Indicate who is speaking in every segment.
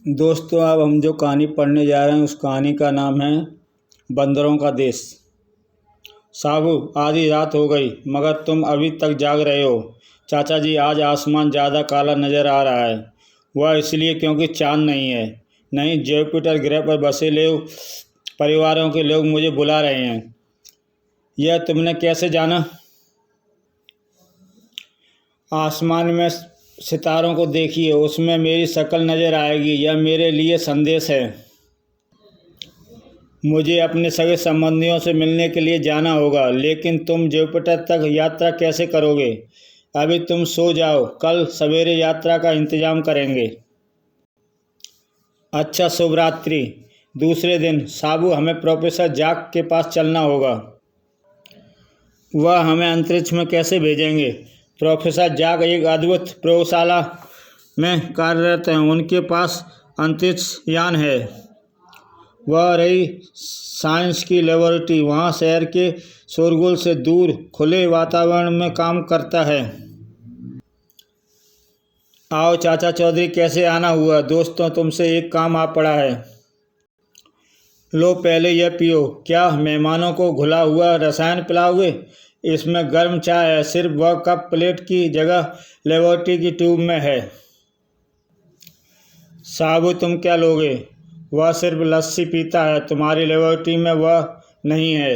Speaker 1: दोस्तों, अब हम जो कहानी पढ़ने जा रहे हैं उस कहानी का नाम है बंदरों का देश। साबू, आधी रात हो गई मगर तुम अभी तक जाग रहे हो। चाचा जी, आज आसमान ज़्यादा काला नज़र आ रहा है। वह इसलिए क्योंकि चांद नहीं है। नहीं, जुपिटर ग्रह पर बसे लोग परिवारों के लोग मुझे बुला रहे हैं। यह तुमने कैसे जाना? आसमान में सितारों को देखिए, उसमें मेरी शक्ल नज़र आएगी। यह मेरे लिए संदेश है। मुझे अपने सगे संबंधियों से मिलने के लिए जाना होगा, लेकिन तुम जुपिटर तक यात्रा कैसे करोगे? अभी तुम सो जाओ, कल सवेरे यात्रा का इंतजाम करेंगे। अच्छा, शुभ रात्रि। दूसरे दिन, साबू, हमें प्रोफेसर जाक के पास चलना होगा। वह हमें अंतरिक्ष में कैसे भेजेंगे? प्रोफेसर जाक एक अद्भुत प्रयोगशाला में कार्यरत हैं। उनके पास अंतरिक्ष यान है। वह रही साइंस की लेबोरेटरी वहाँ शहर के शोरगुल से दूर खुले वातावरण में काम करता है। आओ चाचा चौधरी, कैसे आना हुआ? दोस्तों, तुमसे एक काम आ पड़ा है। लो, पहले यह पियो। क्या मेहमानों को घुला हुआ रसायन पिलाओगे? इसमें गर्म चाय है। सिर्फ वह कप प्लेट की जगह लेबोरेटरी की ट्यूब में है। साबू, तुम क्या लोगे? वह सिर्फ लस्सी पीता है। तुम्हारी लेबोरेटरी में वह नहीं है।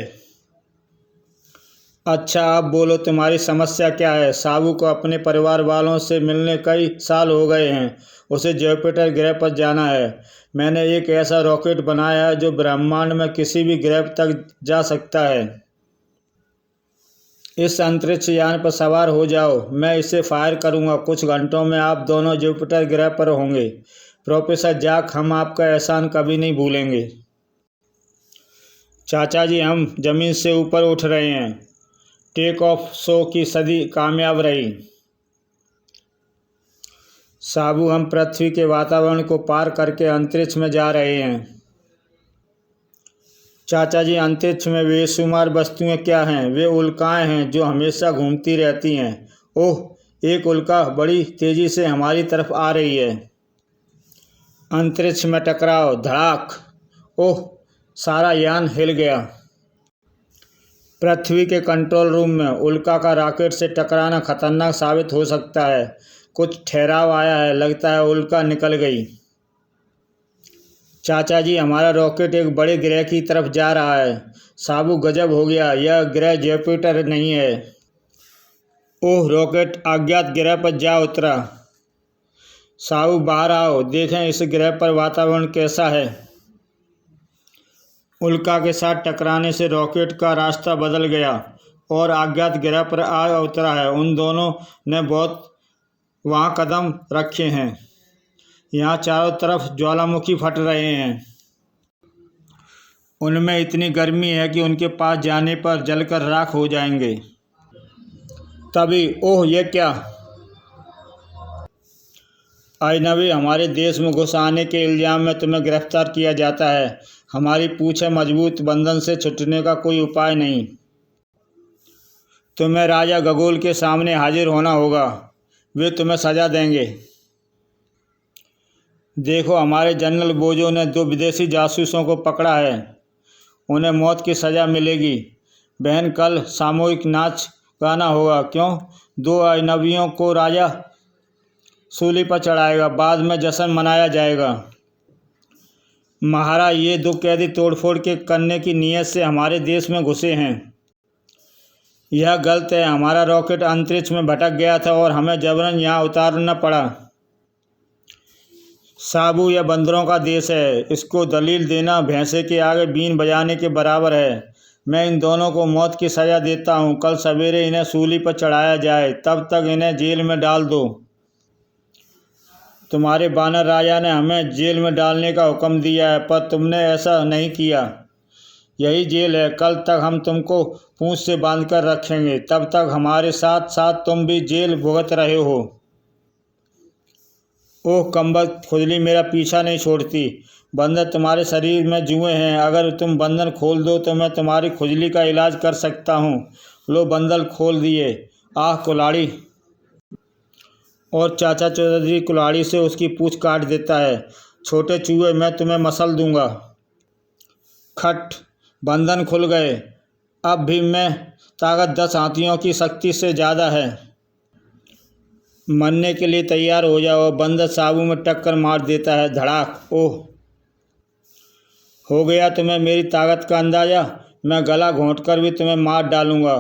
Speaker 1: अच्छा, अब बोलो, तुम्हारी समस्या क्या है? साबू को अपने परिवार वालों से मिलने कई साल हो गए हैं। उसे जुपिटर ग्रह पर जाना है। मैंने एक ऐसा रॉकेट बनाया है जो ब्रह्मांड में किसी भी ग्रह तक जा सकता है। इस अंतरिक्ष यान पर सवार हो जाओ। मैं इसे फायर करूंगा। कुछ घंटों में आप दोनों जुपिटर ग्रह पर होंगे। प्रोफेसर जाक, हम आपका एहसान कभी नहीं भूलेंगे। चाचा जी, हम जमीन से ऊपर उठ रहे हैं। टेक ऑफ शो की सदी कामयाब रही। साबू, हम पृथ्वी के वातावरण को पार करके अंतरिक्ष में जा रहे हैं। चाचा जी, अंतरिक्ष में बेशुमार वस्तुएं क्या हैं? वे उल्काएं हैं जो हमेशा घूमती रहती हैं। ओह, एक उल्का बड़ी तेजी से हमारी तरफ आ रही है। अंतरिक्ष में टकराव, धड़ाक। ओह, सारा यान हिल गया। पृथ्वी के कंट्रोल रूम में उल्का का रॉकेट से टकराना खतरनाक साबित हो सकता है। कुछ ठहराव आया है। लगता है उल्का निकल गई। चाचा जी, हमारा रॉकेट एक बड़े ग्रह की तरफ जा रहा है। साबू, गजब हो गया। यह ग्रह जुपिटर नहीं है। ओह, रॉकेट अज्ञात ग्रह पर जा उतरा। साबू, बाहर आओ, देखें इस ग्रह पर वातावरण कैसा है। उल्का के साथ टकराने से रॉकेट का रास्ता बदल गया और अज्ञात ग्रह पर आ उतरा है। उन दोनों ने बहुत वहाँ कदम रखे हैं। यहाँ चारों तरफ ज्वालामुखी फट रहे हैं। उनमें इतनी गर्मी है कि उनके पास जाने पर जलकर राख हो जाएंगे। तभी, ओह, ये क्या? अजनबी, हमारे देश में घुस आने के इल्ज़ाम में तुम्हें गिरफ्तार किया जाता है। हमारी पूंछ मजबूत बंधन से छूटने का कोई उपाय नहीं। तुम्हें राजा गगोल के सामने हाजिर होना होगा। वे तुम्हें सज़ा देंगे। देखो, हमारे जनरल बोजो ने 2 विदेशी जासूसों को पकड़ा है। उन्हें मौत की सज़ा मिलेगी। बहन, कल सामूहिक नाच गाना होगा। क्यों? 2 अजनबियों को राजा सूली पर चढ़ाएगा। बाद में जश्न मनाया जाएगा। महाराज, ये 2 कैदी तोड़फोड़ के करने की नीयत से हमारे देश में घुसे हैं। यह गलत है। हमारा रॉकेट अंतरिक्ष में भटक गया था और हमें जबरन यहाँ उतारना पड़ा। साबू, यह बंदरों का देश है। इसको दलील देना भैंसे के आगे बीन बजाने के बराबर है। मैं इन दोनों को मौत की सज़ा देता हूँ। कल सवेरे इन्हें सूली पर चढ़ाया जाए। तब तक इन्हें जेल में डाल दो। तुम्हारे बानर राजा ने हमें जेल में डालने का हुक्म दिया है, पर तुमने ऐसा नहीं किया। यही जेल है। कल तक हम तुमको पूंछ से बांधकर रखेंगे। तब तक हमारे साथ साथ तुम भी जेल भुगत रहे हो। ओह कमबख्त, खुजली मेरा पीछा नहीं छोड़ती। बंदर, तुम्हारे शरीर में जुएं हैं। अगर तुम बंधन खोल दो तो मैं तुम्हारी खुजली का इलाज कर सकता हूँ। लो, बंधन खोल दिए। आह कुल्हाड़ी। और चाचा चौधरी कुल्हाड़ी से उसकी पूँछ काट देता है। छोटे चूहे, मैं तुम्हें मसल दूंगा। खट, बंधन खुल गए। अब भी मैं ताकत 10 हाथियों की शक्ति से ज़्यादा है। मरने के लिए तैयार हो जाओ। बंदर साबू में टक्कर मार देता है। धड़ाक। ओह, हो गया तुम्हें मेरी ताकत का अंदाज़ा। मैं गला घोंटकर भी तुम्हें मार डालूंगा।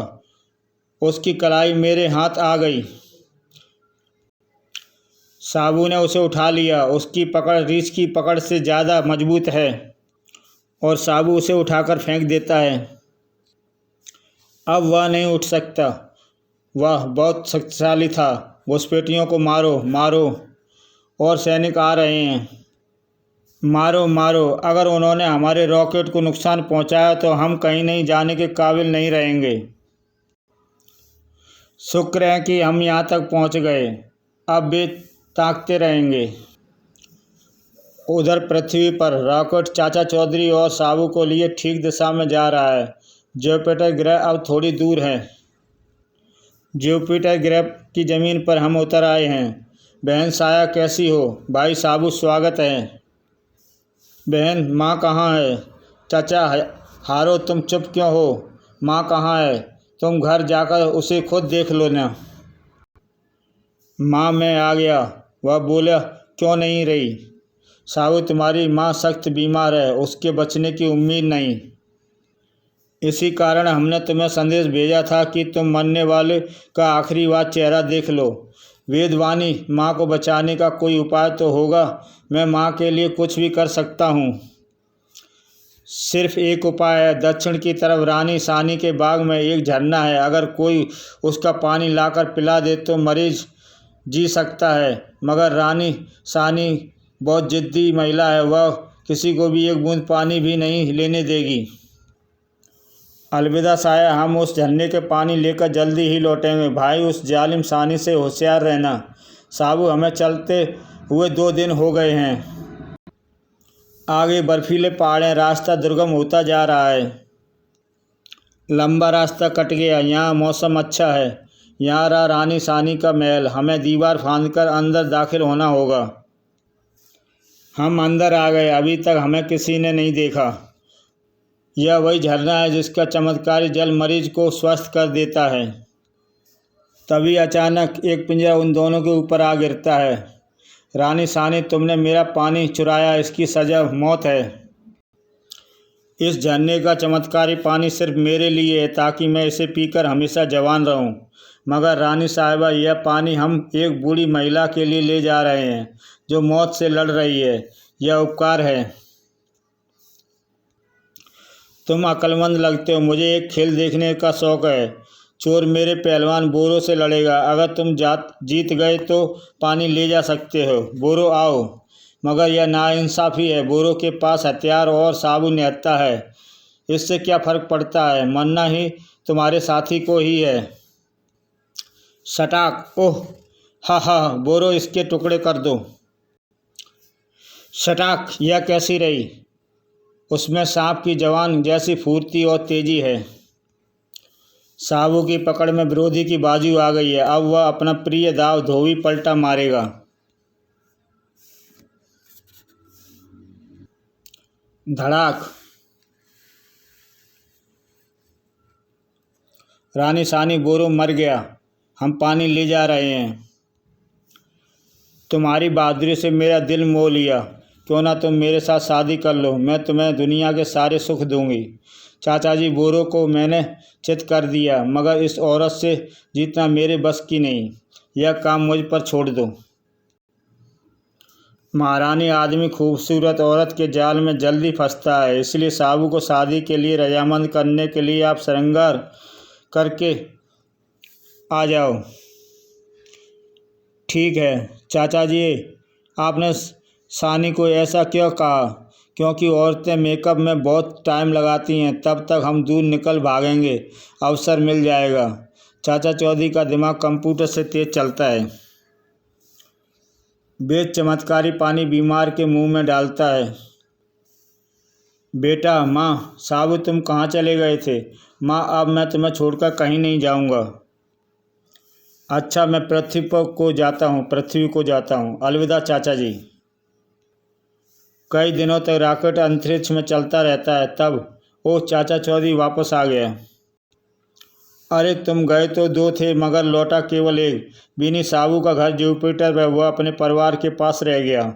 Speaker 1: उसकी कलाई मेरे हाथ आ गई। साबू ने उसे उठा लिया। उसकी पकड़ रीछ की पकड़ से ज़्यादा मजबूत है और साबू उसे उठाकर फेंक देता है। अब वह नहीं उठ सकता। वह बहुत शक्तिशाली था। घुसपैठियों को मारो, मारो, और सैनिक आ रहे हैं। मारो, मारो। अगर उन्होंने हमारे रॉकेट को नुकसान पहुंचाया तो हम कहीं नहीं जाने के काबिल नहीं रहेंगे। शुक्र है कि हम यहाँ तक पहुँच गए। अब भी ताकते रहेंगे। उधर पृथ्वी पर रॉकेट चाचा चौधरी और साबू को लिए ठीक दिशा में जा रहा है। जुपिटर ग्रह अब थोड़ी दूर है। जुपिटर ग्रह की ज़मीन पर हम उतर आए हैं। बहन साया कैसी हो? भाई साबू स्वागत है। बहन, माँ कहाँ है? चाचा हारो, तुम चुप क्यों हो? माँ कहाँ है? तुम घर जाकर उसे खुद देख लो ना। माँ, मैं आ गया। वह बोला, क्यों नहीं रही? साबू, तुम्हारी माँ सख्त बीमार है, उसके बचने की उम्मीद नहीं। इसी कारण हमने तुम्हें संदेश भेजा था कि तुम मरने वाले का आखिरी बार चेहरा देख लो। वेदवाणी, माँ को बचाने का कोई उपाय तो होगा। मैं माँ के लिए कुछ भी कर सकता हूँ। सिर्फ एक उपाय है। दक्षिण की तरफ रानी सानी के बाग में एक झरना है। अगर कोई उसका पानी लाकर पिला दे तो मरीज जी सकता है। मगर रानी सानी बहुत जिद्दी महिला है। वह किसी को भी एक बूंद पानी भी नहीं लेने देगी। अलविदा साया, हम उस झरने के पानी लेकर जल्दी ही लौटेंगे। भाई, उस जालिम सानी से होशियार रहना। साबू, हमें चलते हुए 2 दिन हो गए हैं। आगे बर्फीले पहाड़ हैं। रास्ता दुर्गम होता जा रहा है। लंबा रास्ता कट गया। यहाँ मौसम अच्छा है। यहाँ रहा रानी सानी का महल। हमें दीवार फांदकर अंदर दाखिल होना होगा। हम अंदर आ गए। अभी तक हमें किसी ने नहीं देखा। यह वही झरना है जिसका चमत्कारी जल मरीज को स्वस्थ कर देता है। तभी अचानक एक पिंजरा उन दोनों के ऊपर आ गिरता है। रानी सानी, तुमने मेरा पानी चुराया, इसकी सजा मौत है। इस झरने का चमत्कारी पानी सिर्फ मेरे लिए है ताकि मैं इसे पीकर हमेशा जवान रहूं। मगर रानी साहिबा, यह पानी हम एक बूढ़ी महिला के लिए ले जा रहे हैं जो मौत से लड़ रही है। यह उपकार है। तुम अक्लमंद लगते हो। मुझे एक खेल देखने का शौक़ है। चोर मेरे पहलवान बोरो से लड़ेगा। अगर तुम जीत गए तो पानी ले जा सकते हो। बोरो, आओ। मगर यह नाइंसाफ़ी है। बोरो के पास हथियार और साबू निहत्था है। इससे क्या फ़र्क पड़ता है? मरना ही तुम्हारे साथी को ही है। सटाक। ओह, हा हा। बोरो, इसके टुकड़े कर दो। सटाक। यह कैसी रही? उसमें सांप की जवान जैसी फुर्ती और तेजी है। साबू की पकड़ में विरोधी की बाजू आ गई है। अब वह अपना प्रिय दाव धोबी पलटा मारेगा। धड़ाक। रानी सानी, बोरो मर गया। हम पानी ले जा रहे हैं। तुम्हारी बहादुरी से मेरा दिल मोह लिया। क्यों ना तुम मेरे साथ शादी कर लो। मैं तुम्हें दुनिया के सारे सुख दूंगी। चाचा जी, बोरो को मैंने चित कर दिया, मगर इस औरत से जीतना मेरे बस की नहीं। यह काम मुझ पर छोड़ दो। महारानी, आदमी खूबसूरत औरत के जाल में जल्दी फंसता है। इसलिए साबू को शादी के लिए रजामंद करने के लिए आप श्रृंगार करके आ जाओ। ठीक है चाचा जी। आपने सानी को ऐसा क्यों कहा? क्योंकि औरतें मेकअप में बहुत टाइम लगाती हैं। तब तक हम दूर निकल भागेंगे। अवसर मिल जाएगा। चाचा चौधरी का दिमाग कंप्यूटर से तेज चलता है। वेद चमत्कारी पानी बीमार के मुंह में डालता है। बेटा, माँ, साबू तुम कहाँ चले गए थे? माँ, अब मैं तुम्हें छोड़कर कहीं नहीं जाऊँगा। अच्छा, मैं पृथ्वी को जाता हूँ। अलविदा चाचा जी। कई दिनों तक रॉकेट अंतरिक्ष में चलता रहता है। तब ओ चाचा चौधरी वापस आ गया। अरे तुम गए तो 2 थे मगर लौटा केवल एक। बीनी साहू का घर जुपिटर में, वह अपने परिवार के पास रह गया।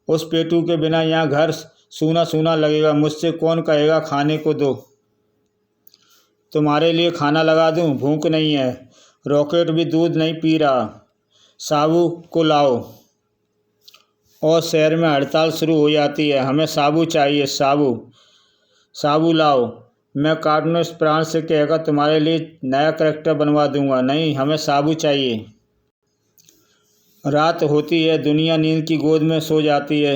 Speaker 1: उस पेटू के बिना यहाँ घर सूना सूना लगेगा। मुझसे कौन कहेगा खाने को दो। तुम्हारे लिए खाना लगा दूं? भूख नहीं है। रॉकेट भी दूध नहीं पी रहा। साबू को लाओ। और शहर में हड़ताल शुरू हो जाती है। हमें साबू चाहिए, साबू। साबू लाओ। मैं कार्टूनिस्ट प्राण से कहकर तुम्हारे लिए नया करैक्टर बनवा दूंगा। नहीं, हमें साबू चाहिए। रात होती है, दुनिया नींद की गोद में सो जाती है।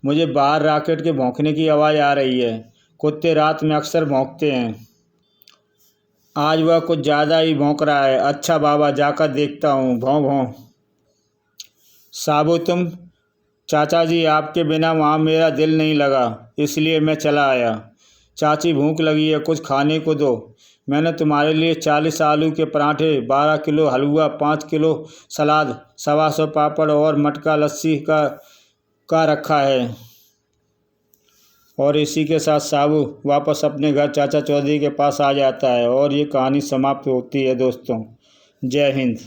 Speaker 1: मुझे बाहर रॉकेट के भौंकने की आवाज़ आ रही है। कुत्ते रात में अक्सर भौंकते हैं। आज वह कुछ ज़्यादा ही भौंक रहा है। अच्छा बाबा, जाकर देखता हूँ। भौं भौं। साबू तुम? चाचा जी, आपके बिना वहाँ मेरा दिल नहीं लगा, इसलिए मैं चला आया। चाची, भूख लगी है, कुछ खाने को दो। मैंने तुम्हारे लिए 40 आलू के पराठे, 12 किलो हलवा, 5 किलो सलाद, 125 पापड़ और मटका लस्सी का रखा है। और इसी के साथ साबू वापस अपने घर चाचा चौधरी के पास आ जाता है और ये कहानी समाप्त होती है दोस्तों। जय हिंद।